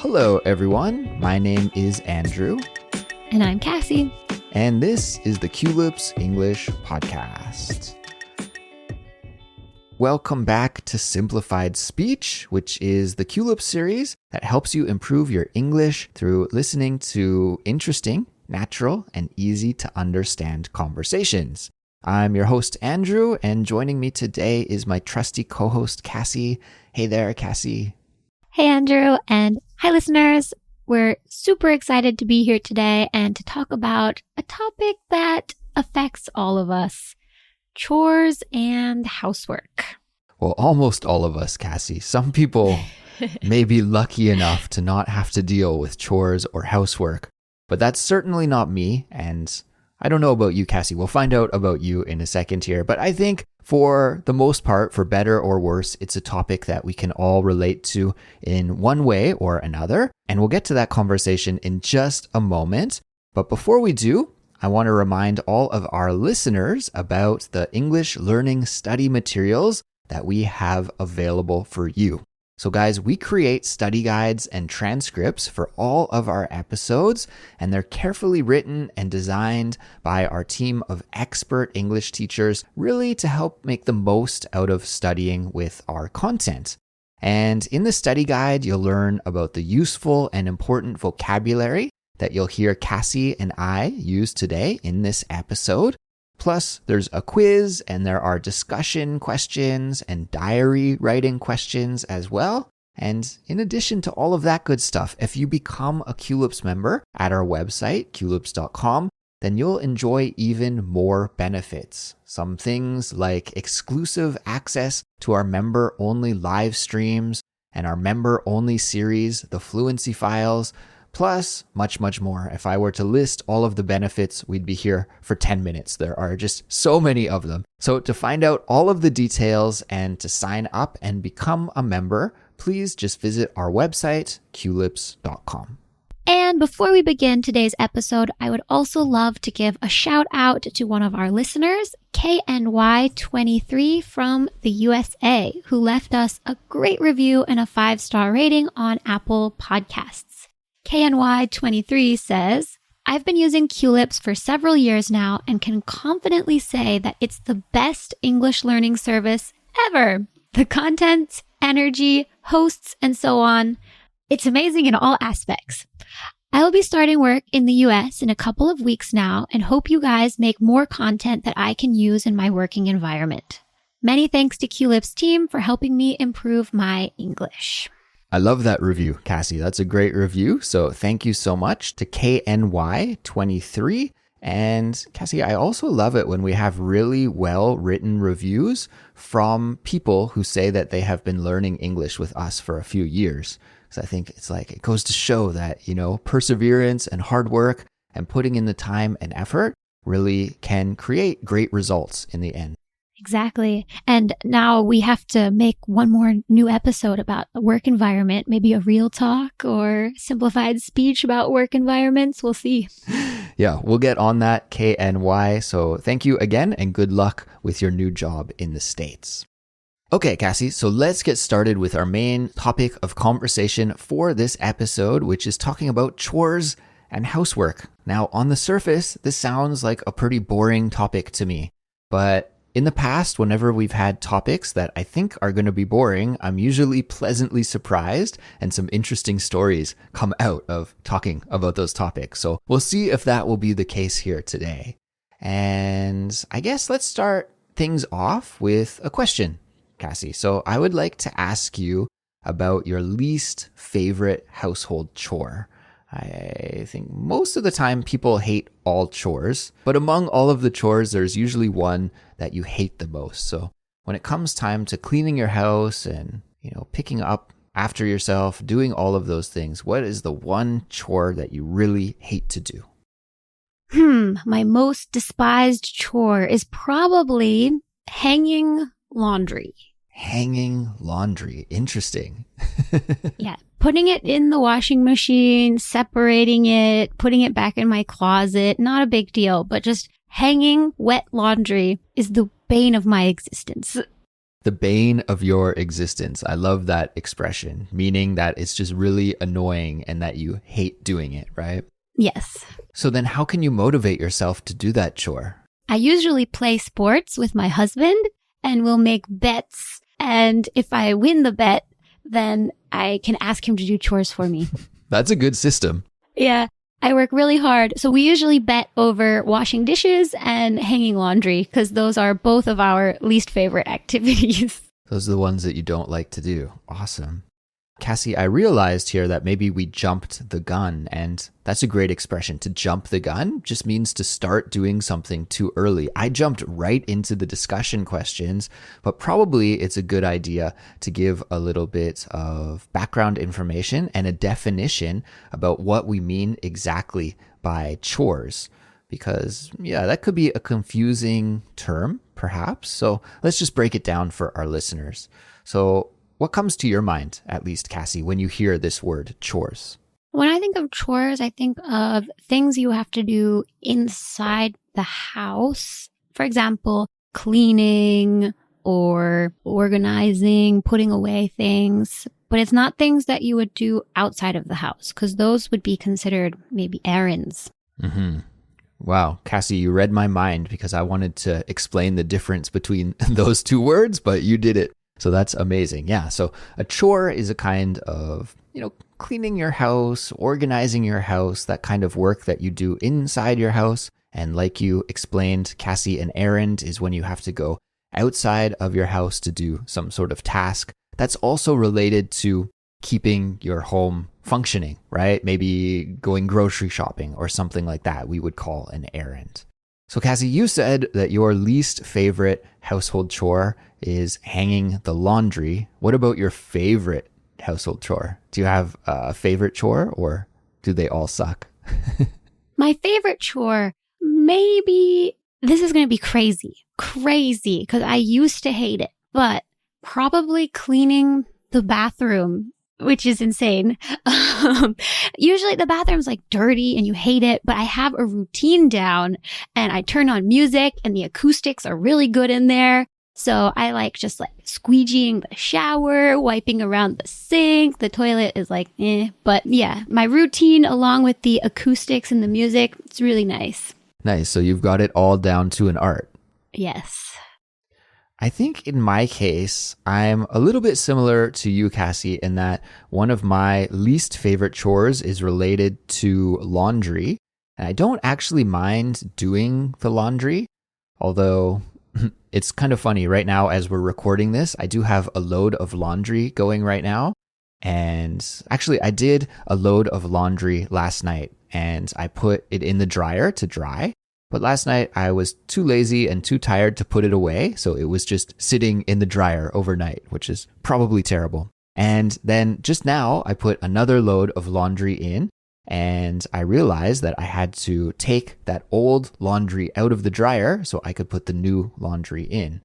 Hello, everyone. My name is Andrew. And I'm Kassy. And this is the Culips English Podcast. Welcome back to Simplified Speech, which is the Culips series that helps you improve your English through listening to interesting, natural, and easy to understand conversations. I'm your host, Andrew, and joining me today is my trusty co-host, Kassy. Hey there, Kassy. Hey, Andrew, and hi, listeners. We're super excited to be here today and to talk about a topic that affects all of us, chores and housework. Well, almost all of us, Kassy. Some people may be lucky enough to not have to deal with chores or housework, but that's certainly not me, and I don't know about you, Kassy. We'll find out about you in a second here, but I think for the most part, for better or worse, it's a topic that we can all relate to in one way or another, and we'll get to that conversation in just a moment. But before we do, I want to remind all of our listeners about the English learning study materials that we have available for you. So guys, we create study guides and transcripts for all of our episodes, and they're carefully written and designed by our team of expert English teachers, really to help make the most out of studying with our content. And in the study guide, you'll learn about the useful and important vocabulary that you'll hear Kassy and I use today in this episode. Plus, there's a quiz and there are discussion questions and diary writing questions as well. And in addition to all of that good stuff, if you become a Culips member at our website, culips.com, then you'll enjoy even more benefits. Some things like exclusive access to our member-only live streams and our member-only series, the Fluency Files, plus much, much more. If I were to list all of the benefits, we'd be here for 10 minutes. There are just so many of them. So to find out all of the details and to sign up and become a member, please just visit our website, culips.com. And before we begin today's episode, I would also love to give a shout out to one of our listeners, KNY23 from the USA, who left us a great review and a 5-star rating on Apple Podcasts. KNY23 says, I've been using Culips for several years now and can confidently say that it's the best English learning service ever. The content, energy, hosts, and so on. It's amazing in all aspects. I will be starting work in the US in a couple of weeks now and hope you guys make more content that I can use in my working environment. Many thanks to Culips team for helping me improve my English. I love that review, Kassy. That's a great review. So thank you so much to KNY23. And Kassy, I also love it when we have really well-written reviews from people who say that they have been learning English with us for a few years. So I think it's like, it goes to show that, perseverance and hard work and putting in the time and effort really can create great results in the end. Exactly. And now we have to make one more new episode about the work environment, maybe a real talk or simplified speech about work environments. We'll see. Yeah, we'll get on that, KNY. So thank you again and good luck with your new job in the States. Okay, Kassy, so let's get started with our main topic of conversation for this episode, which is talking about chores and housework. Now, on the surface, this sounds like a pretty boring topic to me, but in the past, whenever we've had topics that I think are going to be boring, I'm usually pleasantly surprised and some interesting stories come out of talking about those topics. So we'll see if that will be the case here today. And I guess let's start things off with a question, Kassy. So I would like to ask you about your least favorite household chore. I think most of the time people hate all chores, but among all of the chores, there's usually one that you hate the most. So when it comes time to cleaning your house and, picking up after yourself, doing all of those things, what is the one chore that you really hate to do? My most despised chore is probably hanging laundry. Hanging laundry. Interesting. Yeah. Putting it in the washing machine, separating it, putting it back in my closet, not a big deal, but just hanging wet laundry is the bane of my existence. The bane of your existence. I love that expression, meaning that it's just really annoying and that you hate doing it, right? Yes. So then how can you motivate yourself to do that chore? I usually play sports with my husband and we'll make bets. And if I win the bet, then I can ask him to do chores for me. That's a good system. Yeah, I work really hard. So we usually bet over washing dishes and hanging laundry because those are both of our least favorite activities. Those are the ones that you don't like to do. Awesome. Kassy, I realized here that maybe we jumped the gun, and that's a great expression. To jump the gun just means to start doing something too early. I jumped right into the discussion questions, but probably it's a good idea to give a little bit of background information and a definition about what we mean exactly by chores. Because, yeah, that could be a confusing term, perhaps. So let's just break it down for our listeners. So what comes to your mind, at least, Kassy, when you hear this word chores? When I think of chores, I think of things you have to do inside the house. For example, cleaning or organizing, putting away things. But it's not things that you would do outside of the house because those would be considered maybe errands. Mm-hmm. Wow, Kassy, you read my mind because I wanted to explain the difference between those two words, but you did it. So that's amazing. Yeah. So a chore is a kind of, cleaning your house, organizing your house, that kind of work that you do inside your house. And like you explained, Kassy, an errand is when you have to go outside of your house to do some sort of task. That's also related to keeping your home functioning, right? Maybe going grocery shopping or something like that we would call an errand. So Kassy, you said that your least favorite household chore is hanging the laundry. What about your favorite household chore? Do you have a favorite chore or do they all suck? My favorite chore, maybe this is going to be crazy, because I used to hate it, but probably cleaning the bathroom, which is insane. Usually the bathroom's like dirty and you hate it, but I have a routine down and I turn on music and the acoustics are really good in there. So I like just like squeegeeing the shower, wiping around the sink. The toilet is like, But yeah, my routine along with the acoustics and the music, it's really nice. Nice. So you've got it all down to an art. Yes. I think in my case, I'm a little bit similar to you, Kassy, in that one of my least favorite chores is related to laundry. And I don't actually mind doing the laundry, although it's kind of funny right now as we're recording this, I do have a load of laundry going right now. And actually, I did a load of laundry last night and I put it in the dryer to dry. But last night I was too lazy and too tired to put it away. So it was just sitting in the dryer overnight, which is probably terrible. And then just now I put another load of laundry in and I realized that I had to take that old laundry out of the dryer so I could put the new laundry in.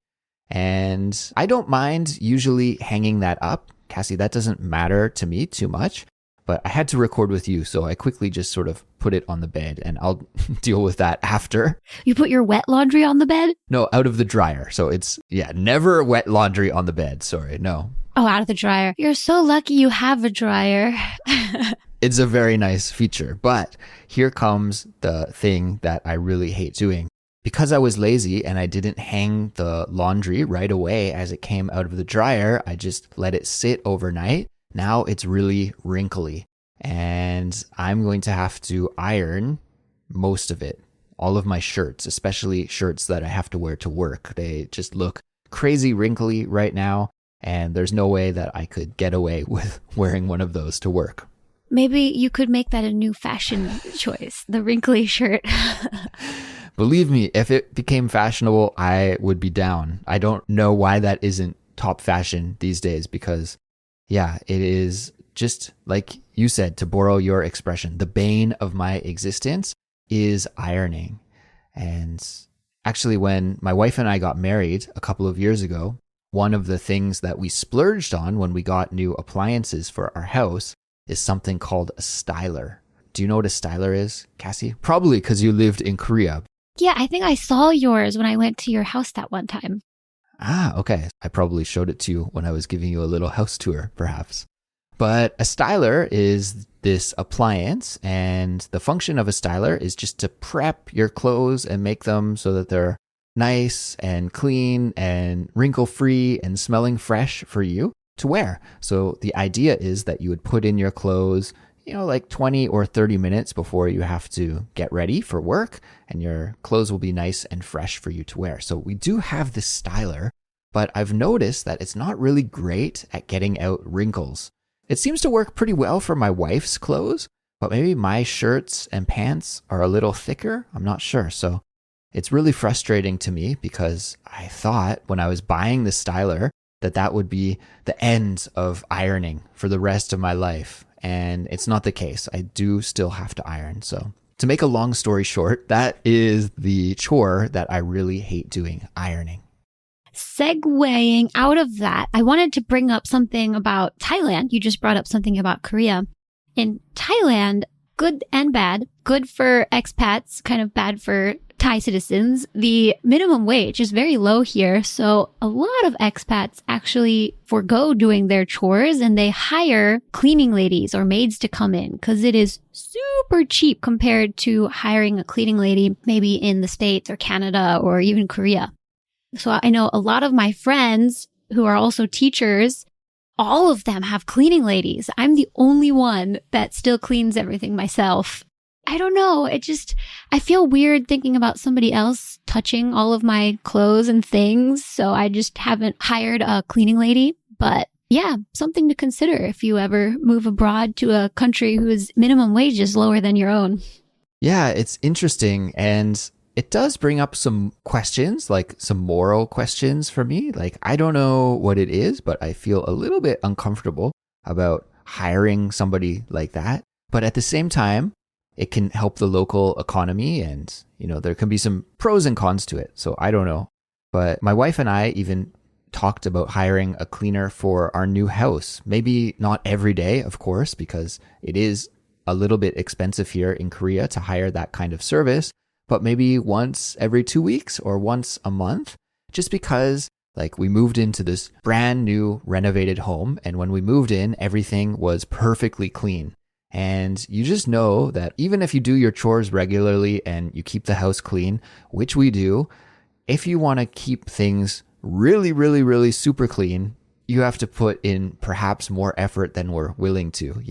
And I don't mind usually hanging that up. Kassy, that doesn't matter to me too much. But I had to record with you, so I quickly just sort of put it on the bed, and I'll deal with that after. You put your wet laundry on the bed? No, out of the dryer. So it's, never wet laundry on the bed. Sorry, no. Oh, out of the dryer. You're so lucky you have a dryer. It's a very nice feature, but here comes the thing that I really hate doing. Because I was lazy and I didn't hang the laundry right away as it came out of the dryer, I just let it sit overnight. Now it's really wrinkly and I'm going to have to iron most of it. All of my shirts, especially shirts that I have to wear to work. They just look crazy wrinkly right now and there's no way that I could get away with wearing one of those to work. Maybe you could make that a new fashion choice, the wrinkly shirt. Believe me, if it became fashionable, I would be down. I don't know why that isn't top fashion these days because it is just like you said, to borrow your expression, the bane of my existence is ironing. And actually, when my wife and I got married a couple of years ago, one of the things that we splurged on when we got new appliances for our house is something called a styler. Do you know what a styler is, Kassy? Probably because you lived in Korea. Yeah, I think I saw yours when I went to your house that one time. Ah, okay. I probably showed it to you when I was giving you a little house tour, perhaps. But a styler is this appliance, and the function of a styler is just to prep your clothes and make them so that they're nice and clean and wrinkle-free and smelling fresh for you to wear. So the idea is that you would put in your clothes, like 20 or 30 minutes before you have to get ready for work, and your clothes will be nice and fresh for you to wear. So we do have this styler, but I've noticed that it's not really great at getting out wrinkles. It seems to work pretty well for my wife's clothes, but maybe my shirts and pants are a little thicker. I'm not sure. So it's really frustrating to me because I thought when I was buying the styler that would be the end of ironing for the rest of my life. And it's not the case. I do still have to iron. So to make a long story short, that is the chore that I really hate doing, ironing. Segueing out of that, I wanted to bring up something about Thailand. You just brought up something about Korea. In Thailand, good and bad, good for expats, kind of bad for Thai citizens. The minimum wage is very low here. So a lot of expats actually forego doing their chores and they hire cleaning ladies or maids to come in because it is super cheap compared to hiring a cleaning lady maybe in the States or Canada or even Korea. So I know a lot of my friends who are also teachers, all of them have cleaning ladies. I'm the only one that still cleans everything myself. I don't know. I feel weird thinking about somebody else touching all of my clothes and things. So I just haven't hired a cleaning lady. But yeah, something to consider if you ever move abroad to a country whose minimum wage is lower than your own. Yeah, it's interesting. And it does bring up some questions, like some moral questions for me. Like, I don't know what it is, but I feel a little bit uncomfortable about hiring somebody like that. But at the same time, it can help the local economy and, there can be some pros and cons to it. So I don't know. But my wife and I even talked about hiring a cleaner for our new house. Maybe not every day, of course, because it is a little bit expensive here in Korea to hire that kind of service. But maybe once every 2 weeks or once a month, just because we moved into this brand new renovated home. And when we moved in, everything was perfectly clean. And you just know that even if you do your chores regularly and you keep the house clean, which we do, if you want to keep things really, really, really super clean, you have to put in perhaps more effort than we're willing to,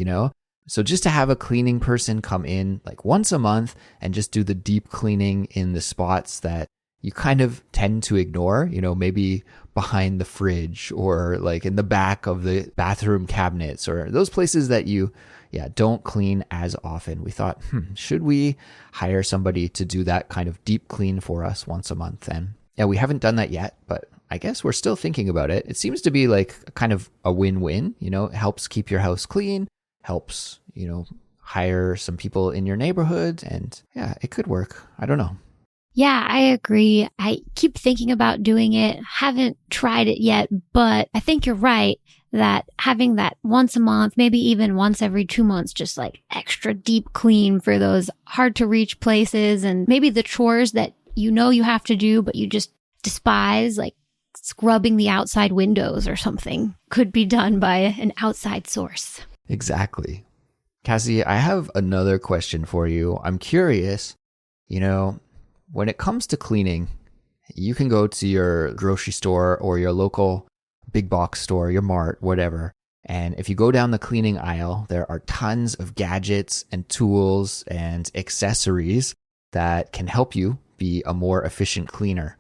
So just to have a cleaning person come in once a month and just do the deep cleaning in the spots that you kind of tend to ignore, maybe behind the fridge or in the back of the bathroom cabinets or those places that you don't clean as often. We thought, should we hire somebody to do that kind of deep clean for us once a month? And we haven't done that yet, but I guess we're still thinking about it. It seems to be kind of a win-win, it helps keep your house clean, helps, hire some people in your neighborhood, and it could work. I don't know. Yeah, I agree. I keep thinking about doing it. Haven't tried it yet, but I think you're right that having that once a month, maybe even once every 2 months, just extra deep clean for those hard to reach places and maybe the chores that you have to do, but you just despise, scrubbing the outside windows or something, could be done by an outside source. Exactly. Kassy, I have another question for you. I'm curious, when it comes to cleaning, you can go to your grocery store or your local big box store, your mart, whatever. And if you go down the cleaning aisle, there are tons of gadgets and tools and accessories that can help you be a more efficient cleaner.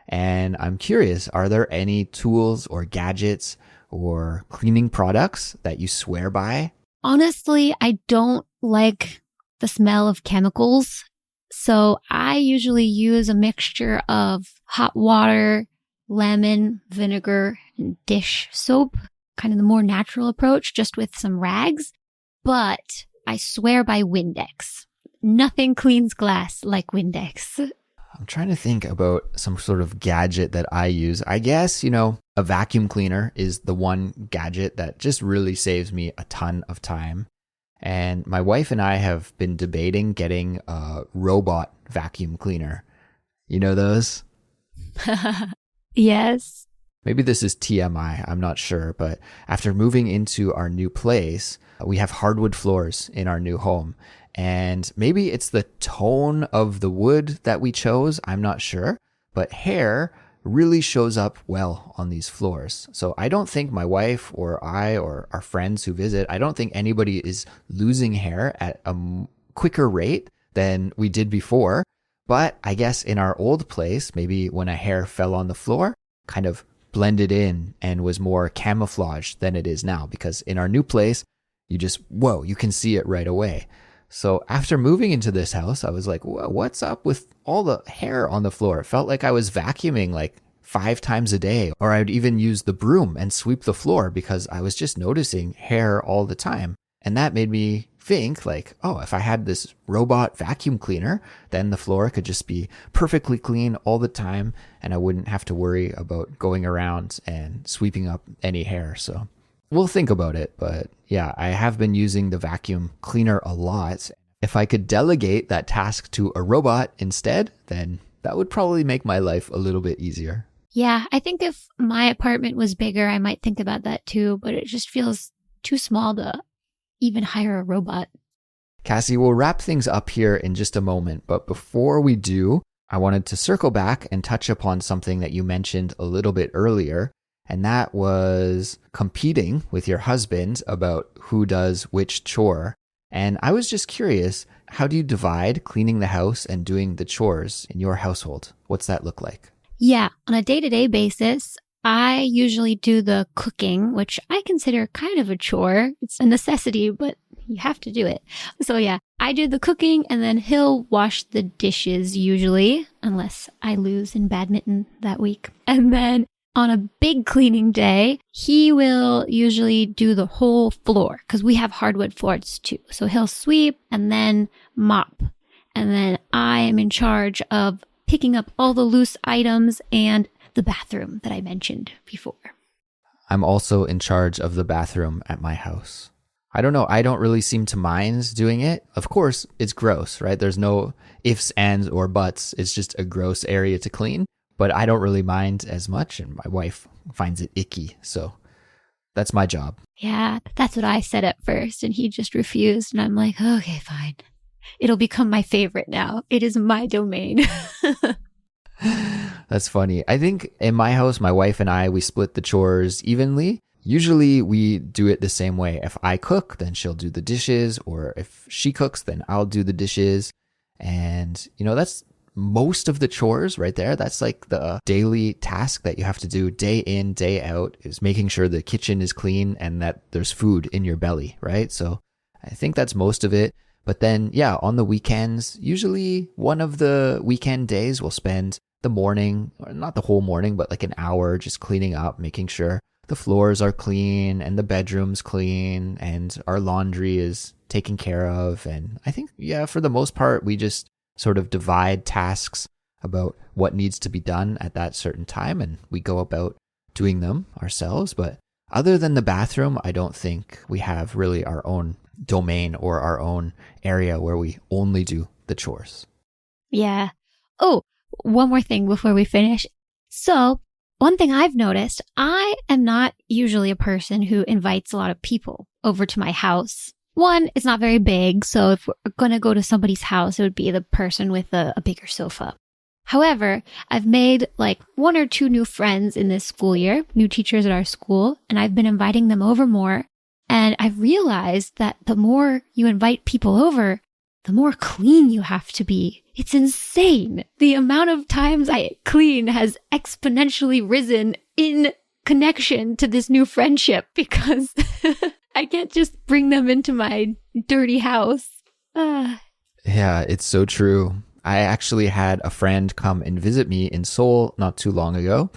And I'm curious, are there any tools or gadgets or cleaning products that you swear by? Honestly, I don't like the smell of chemicals. So I usually use a mixture of hot water, lemon, vinegar, and dish soap, kind of the more natural approach, just with some rags. But I swear by Windex. Nothing cleans glass like Windex. I'm trying to think about some sort of gadget that I use. I guess, a vacuum cleaner is the one gadget that just really saves me a ton of time. And my wife and I have been debating getting a robot vacuum cleaner. You know those? Yes. Maybe this is TMI, I'm not sure, but after moving into our new place, we have hardwood floors in our new home. And maybe it's the tone of the wood that we chose, I'm not sure, but hair really shows up well on these floors. So I don't think my wife or I or our friends who visit, I don't think anybody is losing hair at a quicker rate than we did before. But I guess in our old place, maybe when a hair fell on the floor, kind of blended in and was more camouflaged than it is now, because in our new place, you can see it right away. So after moving into this house, I was like, what's up with all the hair on the floor? It felt like I was vacuuming like 5 times a day, or I'd even use the broom and sweep the floor because I was just noticing hair all the time. And that made me think like, oh, if I had this robot vacuum cleaner, then the floor could just be perfectly clean all the time and I wouldn't have to worry about going around and sweeping up any hair. So we'll think about it. But yeah, I have been using the vacuum cleaner a lot. If I could delegate that task to a robot instead, then that would probably make my life a little bit easier. Yeah, I think if my apartment was bigger, I might think about that too, but it just feels too small to even hire a robot. Kassy, we'll wrap things up here in just a moment, but before we do, I wanted to circle back and touch upon something that you mentioned a little bit earlier, and that was competing with your husband about who does which chore. And I was just curious, how do you divide cleaning the house and doing the chores in your household? What's that look like? Yeah, on a day-to-day basis, I usually do the cooking, which I consider kind of a chore. It's a necessity, but you have to do it. So yeah, I do the cooking and then he'll wash the dishes usually, unless I lose in badminton that week. And then on a big cleaning day, he will usually do the whole floor because we have hardwood floors too. So he'll sweep and then mop. And then I am in charge of picking up all the loose items and the bathroom that I mentioned before. I'm also in charge of the bathroom at my house. I don't know. I don't really seem to mind doing it. Of course, it's gross, right? There's no ifs, ands, or buts. It's just a gross area to clean. But I don't really mind as much, and my wife finds it icky. So that's my job. Yeah, that's what I said at first, and he just refused. And I'm like, okay, fine. It'll become my favorite now. It is my domain. That's funny. I think in my house, my wife and I, we split the chores evenly. Usually we do it the same way. If I cook, then she'll do the dishes, or if she cooks, then I'll do the dishes. And, that's most of the chores right there. That's like the daily task that you have to do day in, day out, is making sure the kitchen is clean and that there's food in your belly, right? So I think that's most of it. But then, yeah, on the weekends, usually one of the weekend days we'll spend the morning, or not the whole morning, but like an hour just cleaning up, making sure the floors are clean and the bedroom's clean and our laundry is taken care of. And I think, yeah, for the most part, we just sort of divide tasks about what needs to be done at that certain time, and we go about doing them ourselves. But other than the bathroom, I don't think we have really our own domain or our own area where we only do the chores. Yeah. Oh, one more thing before we finish. So one thing I've noticed, I am not usually a person who invites a lot of people over to my house. One, it's not very big, so if we're going to go to somebody's house, it would be the person with a bigger sofa. However, I've made like 1 or 2 new friends in this school year, new teachers at our school, and I've been inviting them over more. And I've realized that the more you invite people over, the more clean you have to be. It's insane. The amount of times I clean has exponentially risen in connection to this new friendship because I can't just bring them into my dirty house. Yeah, it's so true. I actually had a friend come and visit me in Seoul not too long ago,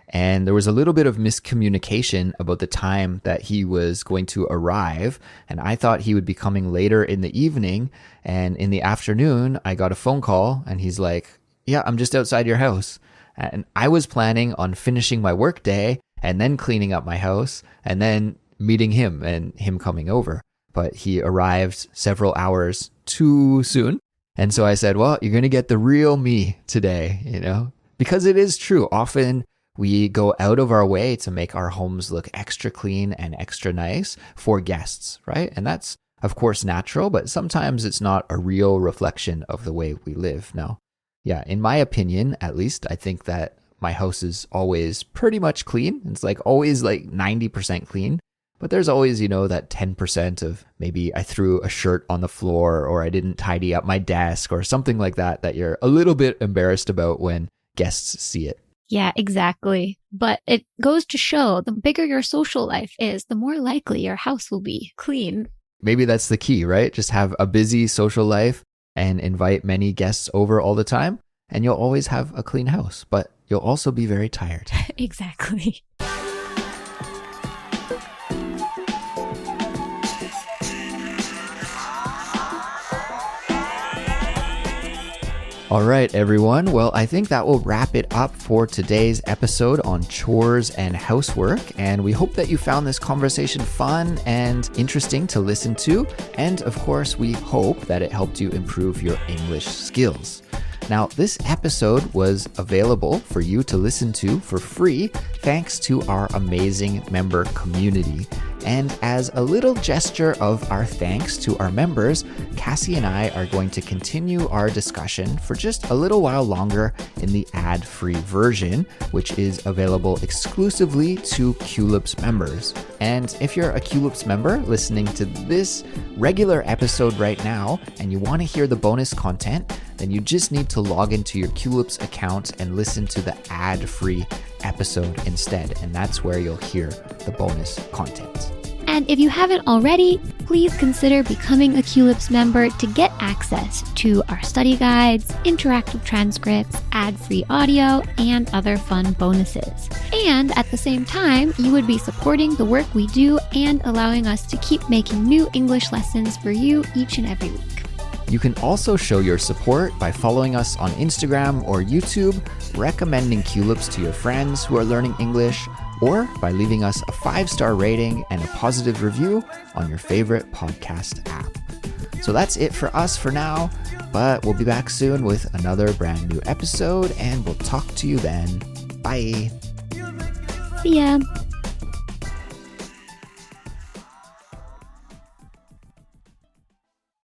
and there was a little bit of miscommunication about the time that he was going to arrive, and I thought he would be coming later in the evening, and in the afternoon, I got a phone call, and he's like, yeah, I'm just outside your house. And I was planning on finishing my work day and then cleaning up my house and then meeting him and him coming over. But he arrived several hours too soon. And so I said, well, you're going to get the real me today, because it is true. Often We go out of our way to make our homes look extra clean and extra nice for guests, right? And that's, of course, natural, but sometimes it's not a real reflection of the way we live. Now, yeah, in my opinion, at least, I think that my house is always pretty much clean. It's like always like 90% clean. But there's always, that 10% of maybe I threw a shirt on the floor or I didn't tidy up my desk or something like that you're a little bit embarrassed about when guests see it. Yeah, exactly. But it goes to show the bigger your social life is, the more likely your house will be clean. Maybe that's the key, right? Just have a busy social life and invite many guests over all the time, and you'll always have a clean house, but you'll also be very tired. Exactly. All right, everyone. Well, I think that will wrap it up for today's episode on chores and housework. And we hope that you found this conversation fun and interesting to listen to. And of course, we hope that it helped you improve your English skills. Now, this episode was available for you to listen to for free thanks to our amazing member community. And as a little gesture of our thanks to our members, Kassy and I are going to continue our discussion for just a little while longer in the ad-free version, which is available exclusively to Culips members. And if you're a Culips member listening to this regular episode right now and you want to hear the bonus content, then you just need to log into your Culips account and listen to the ad-free episode instead. And that's where you'll hear the bonus content. And if you haven't already, please consider becoming a Culips member to get access to our study guides, interactive transcripts, ad-free audio, and other fun bonuses. And at the same time, you would be supporting the work we do and allowing us to keep making new English lessons for you each and every week. You can also show your support by following us on Instagram or YouTube, recommending Culips to your friends who are learning English, or by leaving us a 5-star rating and a positive review on your favorite podcast app. So that's it for us for now, but we'll be back soon with another brand new episode, and we'll talk to you then. Bye. See ya.